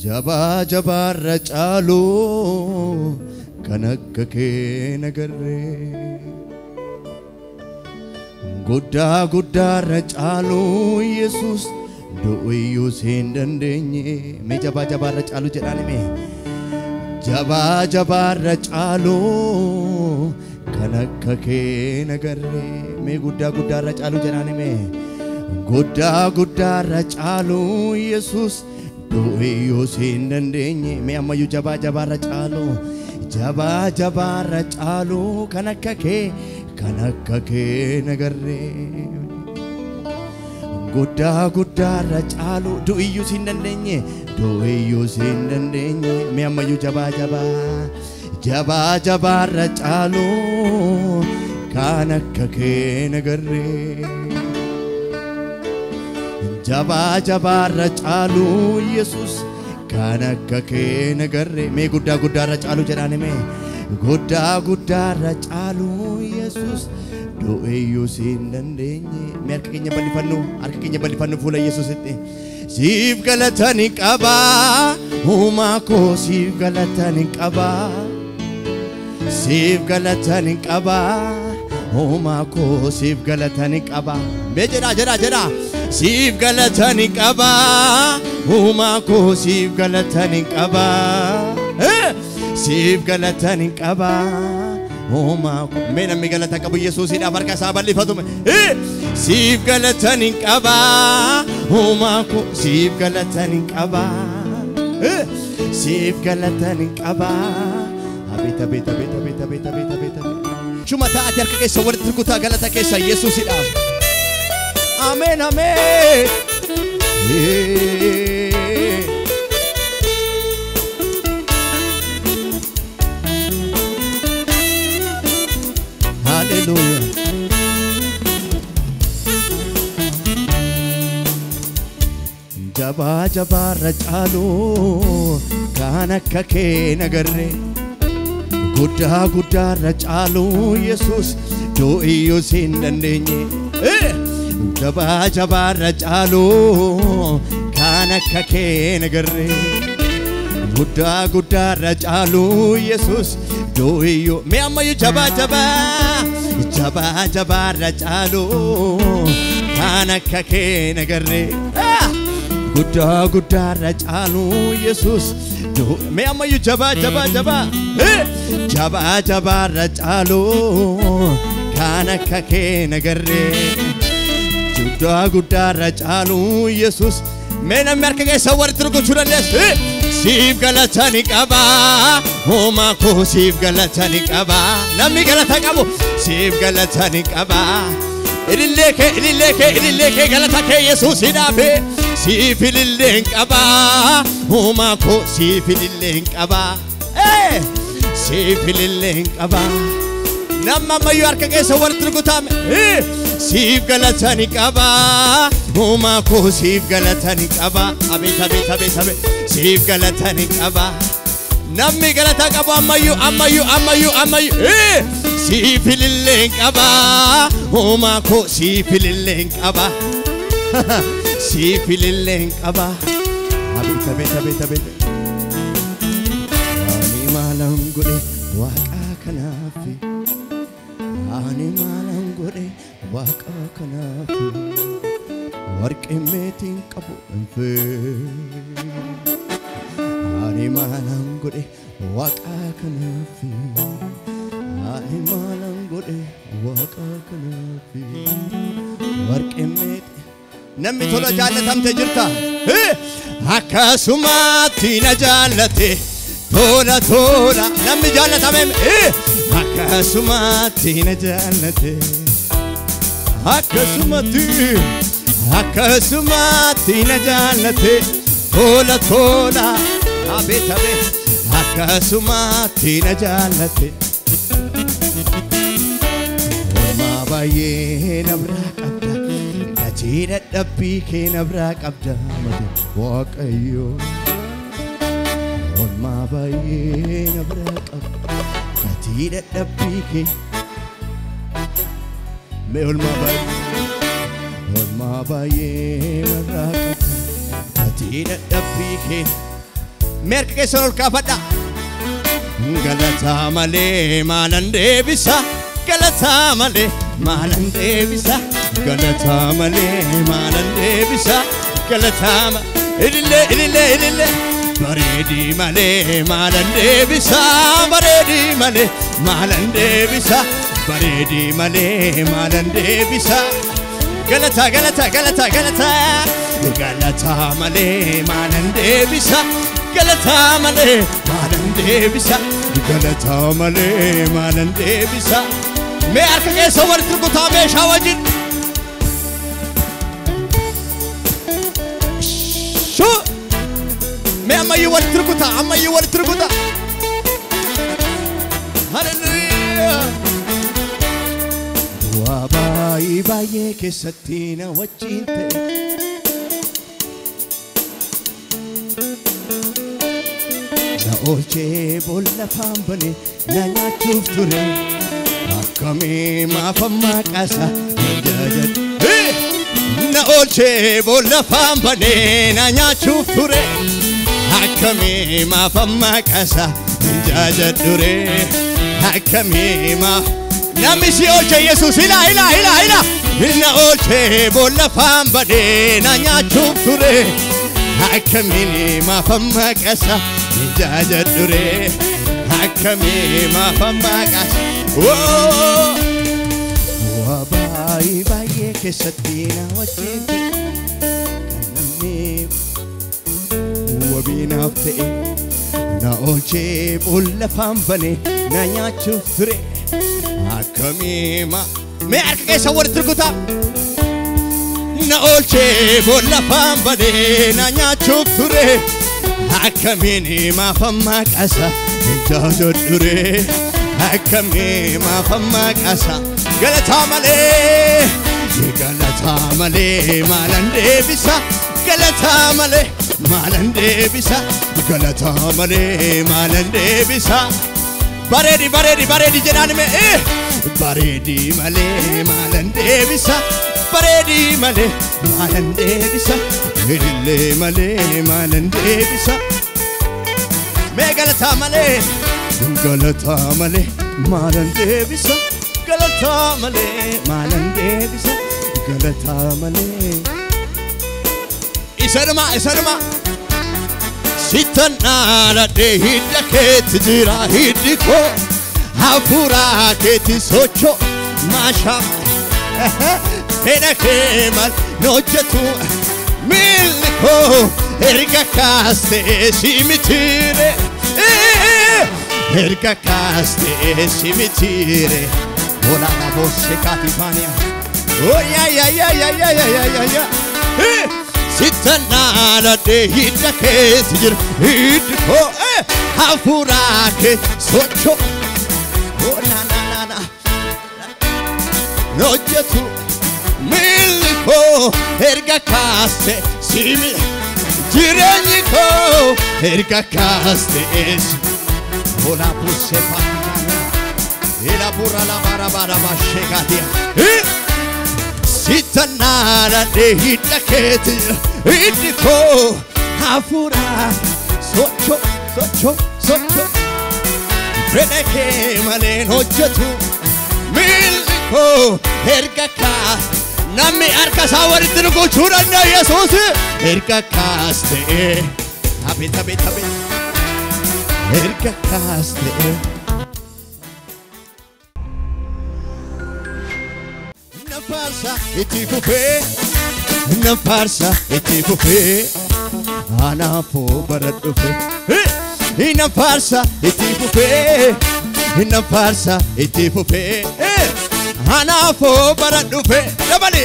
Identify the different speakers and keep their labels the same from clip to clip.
Speaker 1: Jaba jaba rachalo kanakkake nagarre Gudda gudda rachalo Jesus do'iyyu sendandenye me jaba jaba rachalo jedhani me Jaba jaba rachalo kanakkake nagarre me gudda gudda rachalo jedhani me Gudda gudda rachalo Jesus do'iyyu sendandenye me ammayyu jaba jaba rachalo kanakkake nagarre Gudda gudda rachalo do'iyyu sendandenye me ammayyu jaba jaba rachalo kanakkake nagarre Jaba rachalo Jesus kanakkake nagarre me gudda gudda rachalo jedhani me gudda gudda rachalo Jesus do'iyyu sendandenye me harka keenya bal'ifannu fuula Yesuusitti siif galatani qaba uumaa koo siif galatani qaba uumaa koo siif galatani qaba me jedha Siif galatani qaba uumaa koo siif galatani qaba uumaa koo me namni galata qabu Yesuusidhaaf harka isaa bal'ifatu siif galatani qaba uumaa koo siif galatani qaba abita shuma taati harka keessa walitti rukutaa galata keessa Yesuusidhaaf Amen, amen. Hallelujah. Jaba jaba rachalo kanakkake nagarre Gudda gudda rachalo Jesus do'iyyu sendandenye Jaba jaba rachalo kanakkake nagarre Gudda gudda rachalo Jesus do'iyyu me ammayyu jaba rachalo kanakkake nagarre Gudda gudda rachalo Jesus me ammayyu jaba rachalo kanakkake nagarre Gudda rachalo Jesus me namni harka keessa walitti rukuchuu dandeessu siif galatani qaba uumaa koo siif galatani qaba namni galata qabu siif galatani qaba ilillee kee galata kee Yesuusidhaaf siif ililleen qaba uumaa koo siif ililleen qaba namni ammayyu harka keessa walitti rukutame siif galatani qaba uumaa koo siif galatani qaba abita siif galatani qaba namni galata qabu ammayyu siif ililleen qaba uumaa koo siif ililleen qaba abita ani maalan godhe waaqa kanaafi ani maalan godhe waaqa kanaafi warqee meetiin qabu anfe ani maalan godhe waaqa kanaafi ani maalan godhe waaqa kanaafi warqee meetiin namni tola jaallatamte jirta akkasumatti na jaallate tola namni jaallatame akkasumatti na jaallate akkasumatti na jaallate tola abeta akkasumatti na jaallate ormaa baay'ee na biraa qabda gatii dadhabbii kee na biraa qabda Waaqayyo ormaa baay'ee na biraa qabda gatii dadhabbii kee me ormaa baay'ee na biraa qabda gatii dadhabbii kee Merka keessa ol kaafadha. Galata malee maalan deebisa. Galata malee maalan deebisa. Galata malee maalan deebisa. Galata ilille. Bareedi malee maalan deebisa. Bareedi malee maalan deebisa. Bareedi malee maalan deebisa. Galata malee maalan deebisa. Galata malee maalan deebisa. Galata malee maalan deebisa. Mee harka keessa walitti rukutaa meeshaa wajjin. Mee ammayyuu walitti rukutaa. Hallelujah. Waa baay'ee keessatti na wajjin ta'e. Na oolchee boolla faambane na nyaachuuf ture. Akkamii maafan maqaasa jaajadhu. Na oolchee boolla faambane na nyaachuuf ture. Akkamii maafan maqaasa jaajadhu. Akkamii maafan Namni si oolche Yesuus hila. Na oolchee boolla faambane na nyaachuuf ture. Akkamii maafan maqaasa jaajadhu. Akkamii maafan maqaasa. Waa baay'ee keessatti na wajjin ta'e. Namni wabii naaf ta'e. Na oolchee boolla faambane na nyaachuuf ture. Akkamii mee harka keessa walitti rukutaa. Na oolchee boolla faambane na nyaachuuf ture. Akkamii maafan maqaasa jaajadhu. Akkamii maafan maqaasa. Galata malee maalan deebisa. Galata malee maalan deebisa. Galata malee maalan deebisa. Bareedi jedhaan mee. Bareedi malee maalan deebisa. Bareedi malee maalan deebisa. Ilillee malee maalan deebisa. Mee galata malee maalan deebisa. Galata malee maalan deebisa. Galata malee. Isanuma. Sitan dhaladhee hidda keetti jira hiddi koo. Hafuura keetti socho maashaa. Fedha kee maal hojjetu. Miilli koo erga kaastee si mitiire. Erga kaastee si mitiire. Olaanaa boossee kaatifaaniya. Sitan dhaladhee hidda keetti jira hiddi koo. Hafuura keetti socho. Hojjetu. Miilli koo erga kaastee si mitiire. Jireenyi koo erga kaastee si. Ola busse faana. Ela burra la bara bashekatia. Sitan dhaladhee hidda keetti hiddi koo. Hafuura socho. Fedha kee malee hojjetu. Miilli koo erga kaastee. Namni harka isaa walitti rukuchuu danda'a Yesuus. Erga kaastee. Abet. Erga kaastee. Nafaarsa itti fufee. Anaafoo bara dhufe. Nafaarsa itti fufee. Anaafoo bara dhufe. Dabali.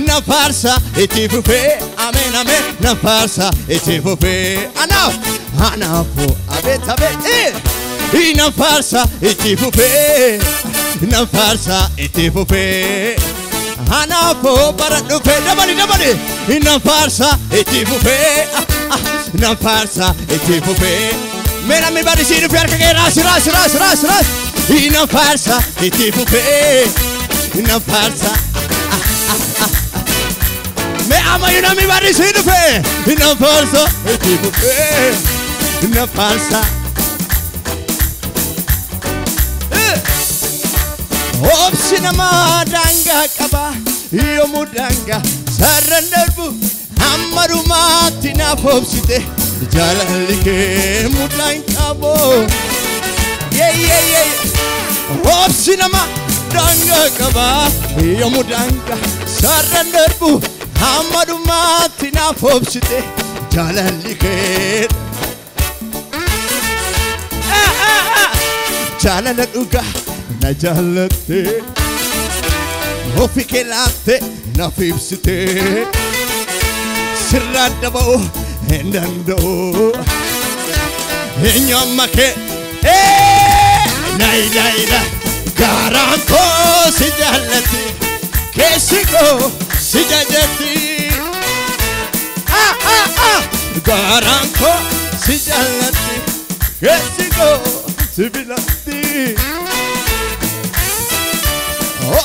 Speaker 1: Nafaarsa itti fufee. Amen. Nafaarsa itti fufee. Anaafoo abet. Nafaarsa itti fufee. Nafaarsa itti fufee. Anaafoo bara dhufe. Dabali. Nafaarsa itti fufee. Nafaarsa itti fufee. Mera mi bari si dhufe harka kee ras. Nafaarsa itti fufee. Nafaarsa. Me ama yu nami bari si dhufe. Nafaarsa itti fufee. نفالسا Obsina ma danga kaba yomu danga sarandarbu amaruma tina fobsite jalalike mudain kabo Obsina ma danga kaba yomu danga sarandarbu amaruma tina fobsite jalalike Jalaladuga Najalate Hofike latte Nafibsite Sirradabo Endando Enyamake Naila Garanko Sijalati Kesiko Sijajati Garanko Sijalati Kesiko Sibilati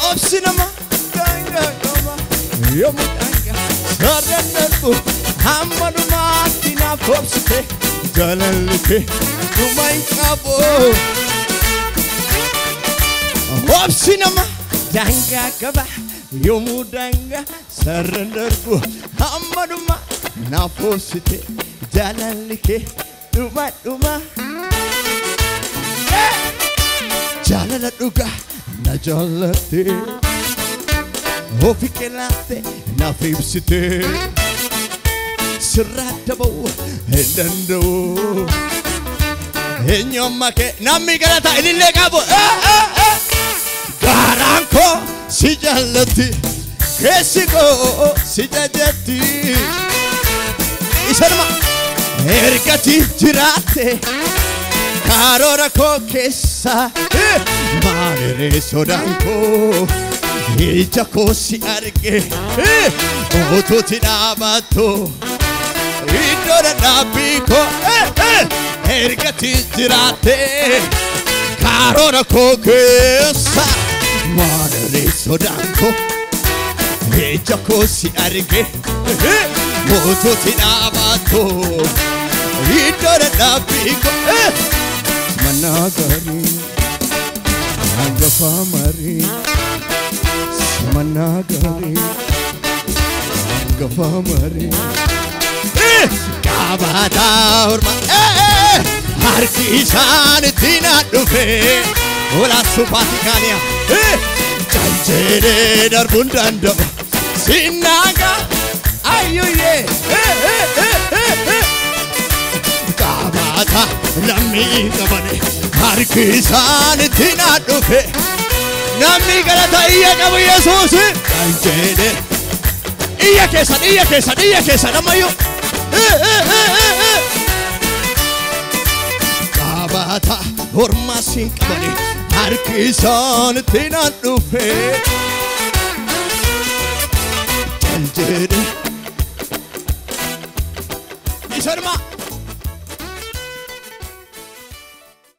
Speaker 1: Obsinama Danga Gama Yomu Danga Sarandarbu Hamaduma Tina Fobsite Jalalike Kumai Kabo Obsinama Danga Gama Yomu Danga Sarandarbu Hamaduma Na Fobsite Jalalike Duma Jalaladuga Najalate Hofike latte Nafibsite Sirradabo Endando Enyomake Namigalata Ilile Gabo Garanko Sijalati Kesiko Sijajati Isarma Ergati Jirate Karora kokessa Marere sodanko Ija kosi arge Oto tinabato Idora nabiko Ergati jirate Karora kokessa Marere sodanko Ija kosi arge Oto tinabato Idora nabiko Managari Angafamari Managari Angafamari Kabata urma Harkisan tina dufe Ola supatikania Janjere darbundando Sinaga Ayuye Kabata Nami kabane Harkisan tina dufe Nami galata iya kabu Yesus Janjede Iya kesan Namayo Kabata Hormasin kabane Harkisan tina dufe Janjede Isarma